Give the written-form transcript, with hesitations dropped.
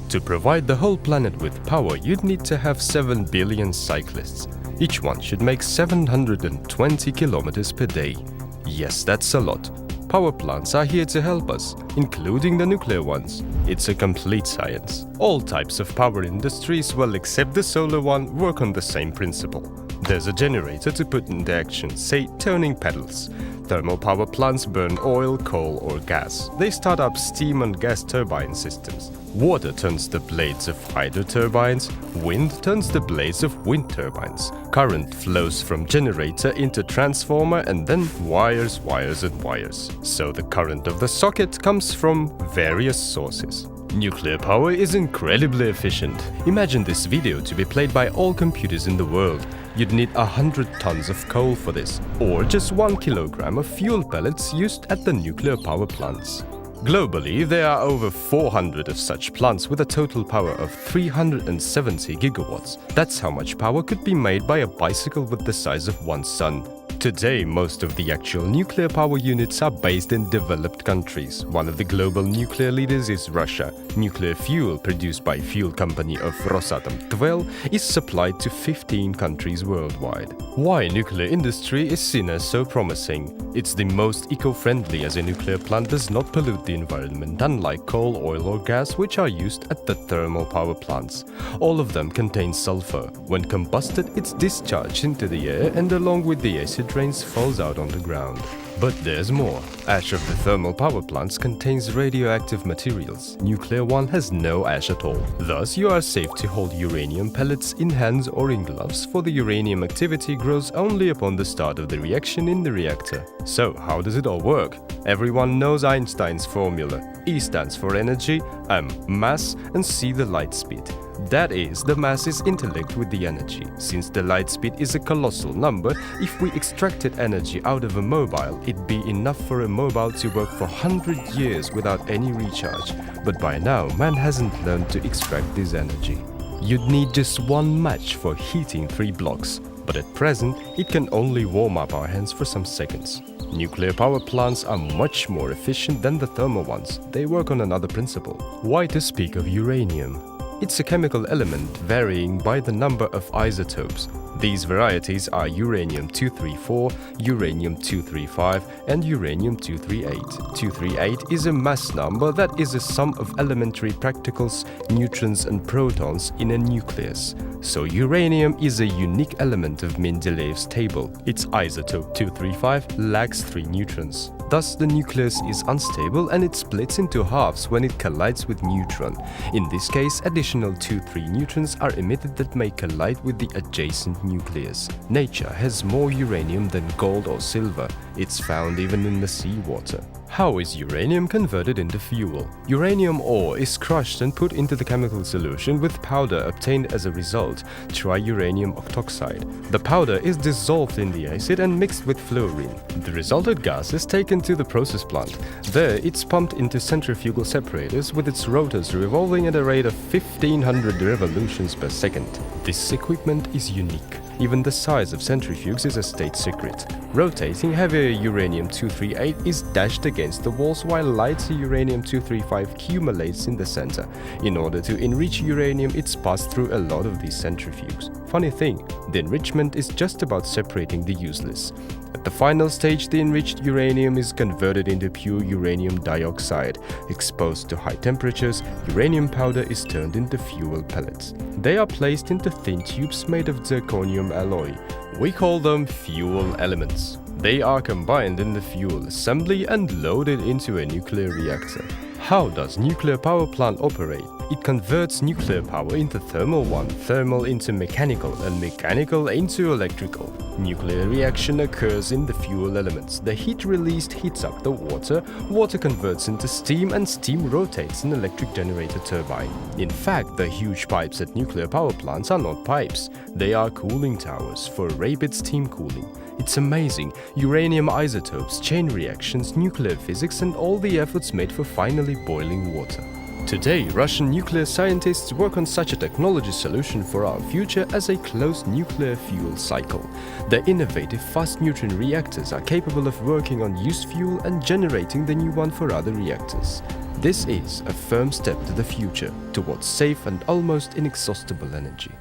To provide the whole planet with power, you'd need to have 7 billion cyclists. Each one should make 720 kilometers per day. Yes, that's a lot. Power plants are here to help us, including the nuclear ones. It's a complete science. All types of power industries, well except the solar one, work on the same principle. There's a generator to put into action, say turning pedals. Thermal power plants burn oil, coal or gas. They start up steam and gas turbine systems. Water turns the blades of hydro turbines. Wind turns the blades of wind turbines. Current flows from generator into transformer and then wires and wires. So the current of the socket comes from various sources. Nuclear power is incredibly efficient. Imagine this video to be played by all computers in the world. You'd need 100 tons of coal for this, or just 1 kilogram of fuel pellets used at the nuclear power plants. Globally, there are over 400 of such plants with a total power of 370 gigawatts. That's how much power could be made by a bicycle with the size of one sun. Today, most of the actual nuclear power units are based in developed countries. One of the global nuclear leaders is Russia. Nuclear fuel produced by fuel company of Rosatom TVEL is supplied to 15 countries worldwide. Why nuclear industry is seen as so promising? It's the most eco-friendly as a nuclear plant does not pollute the environment, unlike coal, oil or gas which are used at the thermal power plants. All of them contain sulfur. When combusted, it's discharged into the air and along with the acid rains falls out on the ground. But there's more. Ash of the thermal power plants contains radioactive materials. Nuclear one has no ash at all. Thus, you are safe to hold uranium pellets in hands or in gloves, for the uranium activity grows only upon the start of the reaction in the reactor. So, how does it all work? Everyone knows Einstein's formula. E stands for energy, M mass, and C the light speed. That is, the mass is interlinked with the energy. Since the light speed is a colossal number, if we extracted energy out of a mobile, it'd be enough for a mobile to work for 100 years without any recharge. But by now, man hasn't learned to extract this energy. You'd need just one match for heating 3 blocks, but at present, it can only warm up our hands for some seconds. Nuclear power plants are much more efficient than the thermal ones. They work on another principle. Why to speak of uranium? It's a chemical element varying by the number of isotopes. These varieties are uranium-234, uranium-235 and uranium-238. 238 is a mass number that is a sum of elementary particles, neutrons and protons in a nucleus. So uranium is a unique element of Mendeleev's table. Its isotope 235 lacks 3 neutrons. Thus, the nucleus is unstable and it splits into halves when it collides with neutron. In this case, additional 2-3 neutrons are emitted that may collide with the adjacent nucleus. Nature has more uranium than gold or silver. It's found even in the seawater. How is uranium converted into fuel? Uranium ore is crushed and put into the chemical solution with powder obtained as a result, triuranium octoxide. The powder is dissolved in the acid and mixed with fluorine. The resulted gas is taken to the process plant. There, it's pumped into centrifugal separators with its rotors revolving at a rate of 1500 revolutions per second. This equipment is unique. Even the size of centrifuges is a state secret. Rotating heavier uranium-238 is dashed against the walls while lighter uranium-235 accumulates in the center. In order to enrich uranium, it's passed through a lot of these centrifuges. Funny thing, the enrichment is just about separating the useless. At the final stage, the enriched uranium is converted into pure uranium dioxide. Exposed to high temperatures, uranium powder is turned into fuel pellets. They are placed into thin tubes made of zirconium alloy. We call them fuel elements. They are combined in the fuel assembly and loaded into a nuclear reactor. How does nuclear power plant operate? It converts nuclear power into thermal one, thermal into mechanical, and mechanical into electrical. Nuclear reaction occurs in the fuel elements. The heat released heats up the water, water converts into steam, and steam rotates an electric generator turbine. In fact, the huge pipes at nuclear power plants are not pipes. They are cooling towers for rapid steam cooling. It's amazing. Uranium isotopes, chain reactions, nuclear physics, and all the efforts made for finally boiling water. Today, Russian nuclear scientists work on such a technology solution for our future as a closed nuclear fuel cycle. Their innovative fast neutron reactors are capable of working on used fuel and generating the new one for other reactors. This is a firm step to the future towards safe and almost inexhaustible energy.